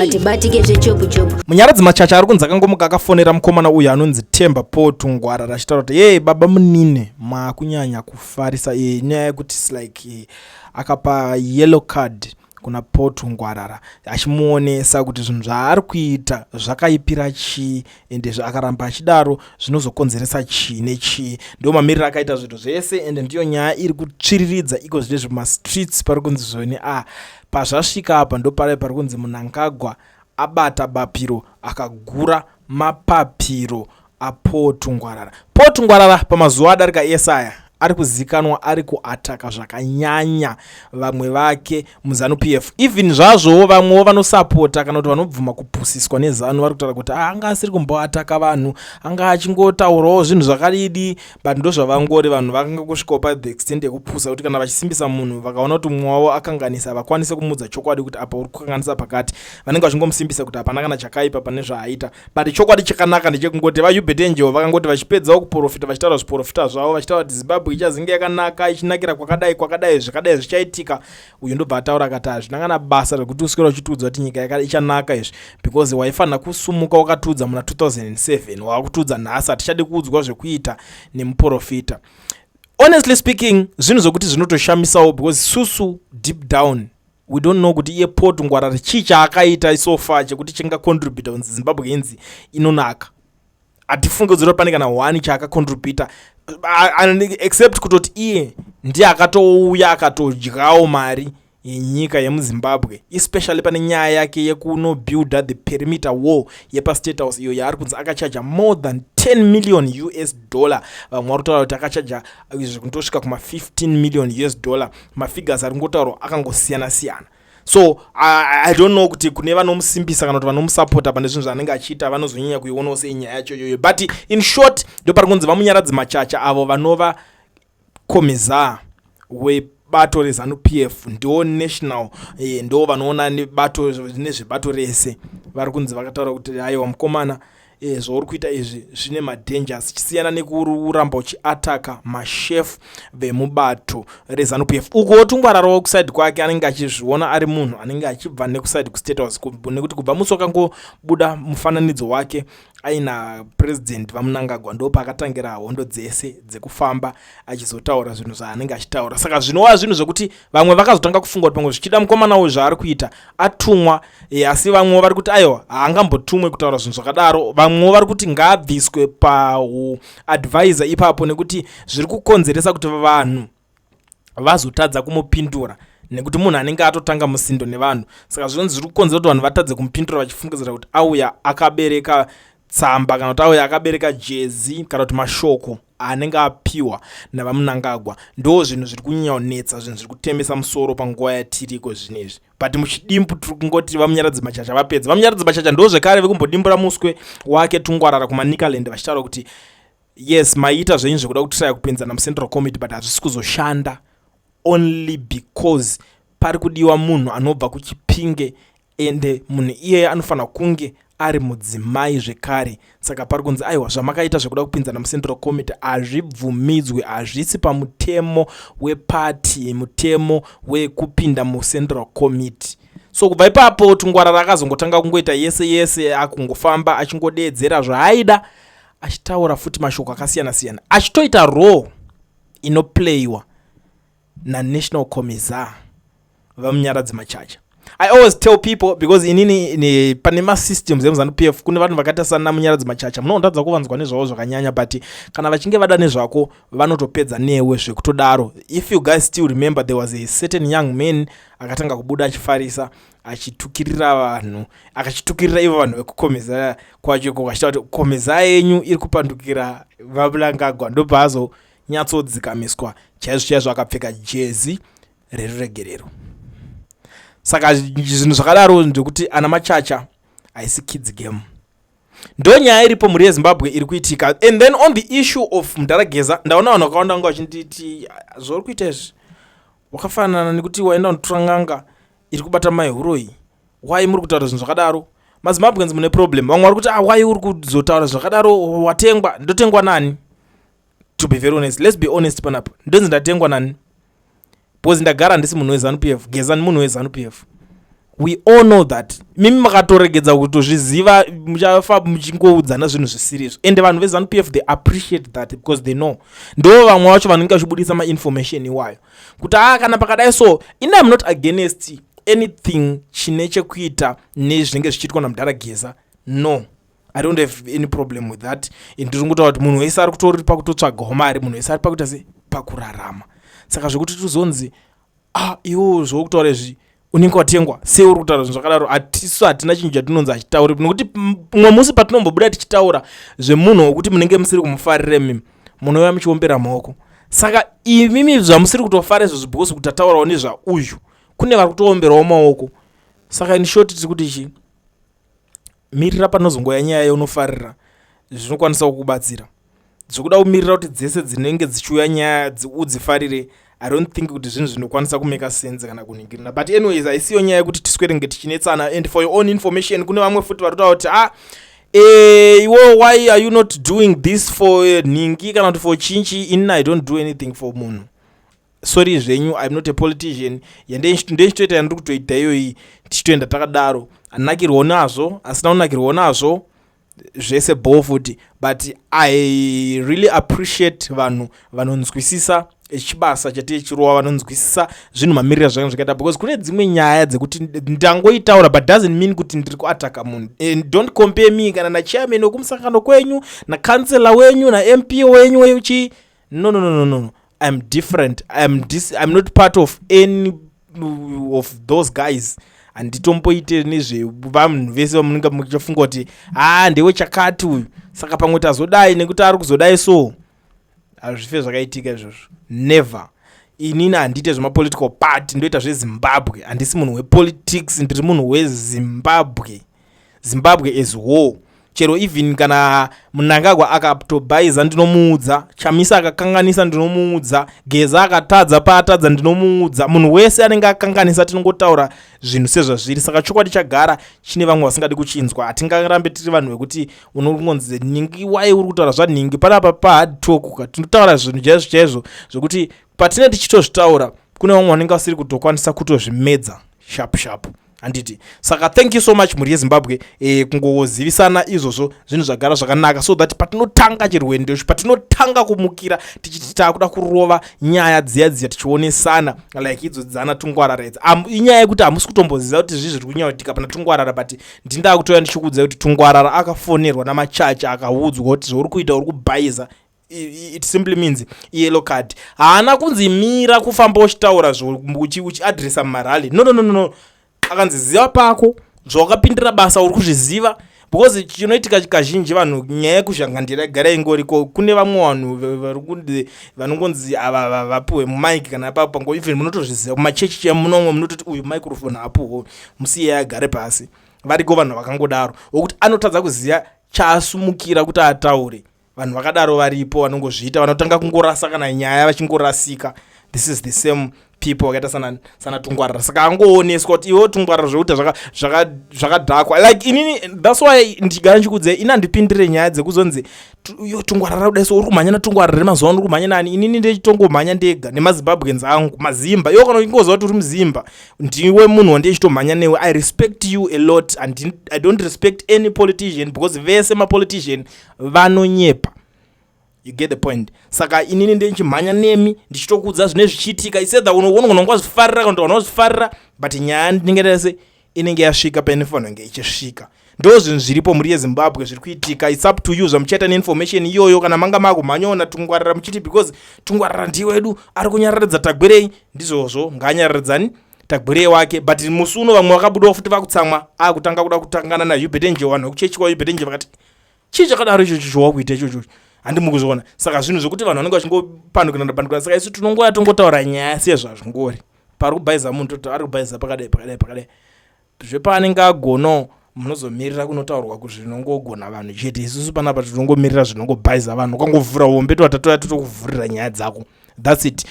atibatike zvechopu-chopu. Munyaradzi machacha ari kunzi akangomuka akafonera mukomana uyu anonzi Temba Tungwarara achitaura kuti yei baba munine makunyanya kufarisa nyaya yekuti like akapa yellow card kuna Tungwarara achimuonesa kuti zvinhu zvaari kuita zvakaipira chii ende akaramba achidaro zvinozokonzeresa chii nechii. Ndio mamiriro akaita zvinhu zvese ende ndiyo nyaya iri kutsviriridza iko zvinezvi mumastreets pari kunzi zvoni pazvasvika apa ndo pari kunzi Mnangagwa abata bapiro akagura mapapiro Tungwarara. Tungwarara pamazuva adarika esaya ari kuzikanwa ari kuataka zvakanyanya vamwe vake muzanu PF. Even zvazvo vamwewo vanosapota kana kuti vanobvuma kupusiswa nezanu vari kutaura kuti anga asiri kumboataka vanhu, anga achingotaurawo zvinhu zvakadidi, but ndo zvavangori vanhu vakanga kusvikawo pa the extent yekupusa kuti kana vachisimbisa munhu vakaona kuti mumwe wavo akanganisa vakwanise kumudza chokwadi kuti apa uri kukanganisa pakati, vanenge vachingomusimbisa kuti hapana kana chakaipa pane zvaaita, but chokwadi chakanaka ndechekungoti vaUbedenjewo vakangoti vachipedzawo kuprofita vachitaura zviprofita zvavo vachitaura kuti Zimbabwe ichazenge yakanaka ichinakira kwakadai zvichaitika. Uyu ndobva ataura akati hazvinangana basa rekuti uswera uchitudza kuti nyika ichanaka izvi because waifanira kusumuka wakatudza muna 2007 wakutudza nhasi hatichadi kuudzwa zvekuita nemuprofita. Honestly speaking zvinhu zvokuti zvinotoshamisawo because susu deep down we don't know kuti iye Tungwarara chii chaakaita so far chekuti chingacontribute kunzi Zimbabwe inzi inonaka. Hatifunge kuti pane kana 1 chaakacontribute except kutoti iye ndiye akatouya akatodyawo mari yenyika yemuZimbabwe, especially pane nyaya yake yekunobuilda the perimeter wall yepaState House iyo yaari kunzi akachaja more than 10 million US dollar. Vamwe vari kutaura kuti akachaja kundosvika kuma 15 million US dollar. Mafigures ari kungotaurwa akangosiyana-siyana. So I don't know kuti kune vanomusimbisa kana kuti vanomusapota pane zvinhu zvanenge achiita vanozonyanya kuionawo senyaya yacho iyoyo, but in short ndo pari kunzi vamunyaradzi machacha avo vanova komeza webato rezanu PF ndo national ndo vanoona nebato nezvebato rese vari kunzi vakataura kuti aiwa mukomana zvauri kuita izvi zvine madangers chisiyana nekuramba uchiataka mashefu vemubato rezanu PF. Uko Tungwarara kuside kwake anenge achizviona ari munhu anenge achibva nekuside kuState House nekuti kubva musi wakangobuda mufananidzo wake aina president vaMnangagwa ndo paakatangira hondo dzese dzekufamba achizotaura zvinhu zvaanenge achitaura. Saka zvinova zvinhu zvokuti vamwe vakazotanga kufunga kuti pamwe zvichida mukomana uyu zvaari kuita atumwa, asi vamwe vari kuti aiwa haangambotumwe kutaura zvinhu zvakadaro. Vamwe vari kuti ngaabviswe paadvisor ipapo nekuti zviri kukonzeresa kuti vanhu vazotadza kumupindura nekuti munhu anenge atotanga musindo nevanhu. Saka zvinonzi zviri kukonzera kuti vanhu vatadze kumupindura vachifungidzira kuti auya akabereka tsamba kana kuti auya akabereka jezi kana kuti mashoko anenge apiwa navaMnangagwa. Ndo zvinhu zviri kunyanya kunetsa, zvinhu zviri kutembesa musoro panguva yatiriko zvinezvi. But muchidimbu tiri kungoti vamunyaradzi machacha vapedza. Vamunyaradzi machacha ndo zvekare vekumbodimbura muswe wake Tungwarara kumaNikaland vachitaura kuti yes maita zvenyu zvekuda kutiraya kupinzana muCentral Committee but hazvisi kuzoshanda only because pari kudiwa munhu anobva kuChipinge ende munhu iyeye anofanira kunge ari mudzimai zvekare. Saka pari kunzi aiwa zvamakaita zvekuda kupinzana muCentral Committee hazvibvumidzwe, hazvisi pamutemo wepati, mutemo wekupinda muCentral Committee. So kubva ipapo Tungwarara akazongotanga kungoita yese akungofamba achingodeedzera zvaaida achitaura futi mashoko akasiyana-siyana achitoita role inoplayiwa naNational Commissar vamunyaradzi machacha. I always tell people because inini pane masystems emuzanu PF kune vanhu vakaita sana munyaradzi machacha munotadza kuvanzwa nezvavo zvakanyanya but kana vachinge vada nezvako vanotopedza newe zvekutodaro. If you guys still remember there was a certain young man akatanga kubuda achifarisa achitukirira vanhu akachitukirira ivo vanhu vekukomeza kwacho kwachita kuti komeza yenyu iri kupandukira vaMnangagwa ndobva nyatsodzikamiswa chaizvo akapfeka jezi reruregerero. Saka zvinhu zvakadaro ndekuti ana machacha haisi kids game. Ndo nyaya iripo muri yeZimbabwe iri kuitika. And then on the issue of Mndarageza ndaona vanhu vakawanda vanga vachinditi zvauri kuita izvi wakafanana nekuti waenda unotora ng'anga iri kubata maihuroi. Why muri kutaura zvinhu zvakadaro? MaZimbabweans mune problem. Vamwe vari kuti why uri kuzotaura zvakadaro, watengwa? Ndotengwa nani? To be very honest, let's be honest panapo. Ndonzi ndatengwa nani? Because ndagara ndisi munhu weZanu PF, Geza ni munhu weZanu PF. we all know that. Mimi makatoregedza kutozviziva muchafa muchingoudzana zvinhu zvisirizo, ende vanhu veZANU-PF they appreciate that because they know ndo vamwe vacho vanenge vachibudisa mainformation iwayo kuti kana pakadai so. Ina I'm not against anything chine chekuita nezvinenge zvichiitwa naMudharageza, no, I don't have any problem with that. Ndiri ngotaura kuti munhu wese ari kutori pakutotsvaga mari, munhu wese ari pakuita se pakurarama. Saka zvekuti tuzonzi iwo zvokutaura izvi unenge watengwa sei uri kutaura zvinhu zvakadaro, hatisu hatina chinhu chatinonzi achitaura, nokuti mumwe musi patinombobuda tichitaura zvemunhu wokuti munenge musiri kumufarira mimi munouya muchiombera maoko. Saka imimi zvamusiri kutofara izvo zibhosi kuti ataurawo nezvauyu kune vari kutoomberawo maoko. Saka in short tiri kuti ichi mirira panozongoya nyaya yaunofarira zvinokwanisa kukubatsira. Zvokuda kumirira kuti dzese dzinenge dzichiuya nyaya udzifarire, I don't think kuti zvinhu zvinokwanisa kumeka sense kana kuningirira. But anyways, haisiyo nyaya yekuti tiswerenge tichinetsana. And for your own information, kune vamwe futi vari kutaura kuti iwo why are you not doing this for Ningi kana kuti for Chinchi? Inini I don't do anything for munhu. Sorry zvenyu, I'm not a politician. Ndechitoita yandiri kutoita iyoyi tichitoenda takadaro. Anakirwo nazvo, asina kunakirwo nazvo, zvese ball futi. But I really appreciate vanhu vanonzwisisa chibasa chatichirova, vanonzwisisa zvinhu mamirira zvangu zvakaita, because kune dzimwe nyaya dzekuti ndangoitaura but doesn't mean kuti ndiri kuataka munhu. Don't compare me kana nachairman wekumusangano kwenyu, nakansela wenyu, naMP wenyu wechi. No. I'm different. I'm not part of any of those guys. Handitomboite nezvevanhu vese vamunenge muchifunga kuti ndewe chakati uyu saka pamwe tazodai nekuti ari kuzodai so. Hazvife zvakaitika izvozvo, never. Inini handite zvemapolitical party, ndoita zveZimbabwe. Handisi munhu wepolitics, ndiri munhu weZimbabwe. Zimbabwe is war. Chero even kana Mnangagwa akatobhaiza ndinomuudza, Chamisa akakanganisa ndinomuudza, Geza akatadza paatadza ndinomuudza. Munhu wese anenge akanganisa tinongotaura zvinhu sezvazviri. Saka chokwadi chagara chine vamwe vasingadi kuchinzwa. Hatingarambe tiri vanhu vekuti unongonzi Ningi wai uri kutaura zvaNingi panapa pahard talk. Tinotaura zvinhu chaizvo zvokuti patine tichitozvitaura kune vamwe vanenge vasiri kutokwanisa kutozvimedza sharp. Handiti. Saka thank you so much muri yeZimbabwe kungozivisana izvozvo zvinhu zvagara zvakanaka, so that patinotanga chirwendo ichi, patinotanga kumukira tichiti takuda kurova nyaya dziya tichionesana like idzo dzana Tungwarara idzi. Inyaya yekuti hamusi kutomboziva kuti zviri kunyautika pana Tungwarara, but ndinda kutoya ndichikuudza kuti Tungwarara akafonerwa namachacha akaudzwa kuti zvauri kuita uri kubhaiza. It simply means yellow card. Haana kunzimira kufamba uchitaura uchiadresa marali. No. Akanziziva pako zvawakapindira basa uri kuzviziva, because chinoitika kazhinji vanhu nyaya yekuzhangandira igara ingoriko. Kune vamwe vanhu vanongonzi ava vapuwe mumike kana papo pango even munotozviziva kumachechi chemunomwe munototi uyu microphone apuwo musiye agare pasi. Variko vanhu vakangodaro wokuti anotadza kuziva chaasumukira kuti ataure. Vanhu vakadaro varipo vanongozviita, vanotanga kungorasa kana nyaya vachingorasika. This is the same people wakaita sana Tungwarara. Saka angooneswa kuti iwo Tungwarara zvokuita zvakadhakwa. Like inini, that's why ndigara ndichikuudza ina ndipindire nyaya dzekuzonzi yo Tungwarara kudai so uri kumhanya naTungwarara remazuva ano uri kumhanya nani. Inini ndechitongomhanya ndega nemaZimbabweans angu mazimba. Iwo kana uchingoziva kuti uri muzimba ndiwe munhu wandichitomhanya newe. I respect you a lot and I don't respect any politician because vese mapolitician vanonyepa. You get the point. Saka inini ndichimhanya nemi ndichitokudza zvine zvichiitika. I said that unongonongwa zvifarira kana kuti unozvifarira, but nyaya ndingerese inenge yasvika painofanira ichisvika. Ndo zvinhu zviripo muri yeZimbabwe zviri kuitika. It's up to you zvamuchaita neinformation iyoyo kana manga makumhanyaona Tungwarara muchiti because Tungwarara ndiwedu ari kunyararidza Tagwerei, ndizvozvo ngaanyararidzani Tagwerei wake. But musi uno vamwe vakabudawo futi vakutsamwa akutanga kuda kutangana naUbedenje, vanhu vekuchechi kwaUbedenje vakati chii chakadaro ichocho chowakuita ichocho handimukuzviona. Saka zvinhu zvokuti vanhu vanenge vachingopandukana. Saka isu tinongoya tongotaura nyaya sezvazvingori. Pari kubhaiza munhu toto ari kubhaiza pakadai. Zvepaanenge agonawo munozomirira kunotaurwa kuti zvinongogona vanhu chete. Isusu panapa tinongomirira zvinongobhaiza vanhu. Ukangovhura hombe totokuvhurira nyaya dzako. That's it.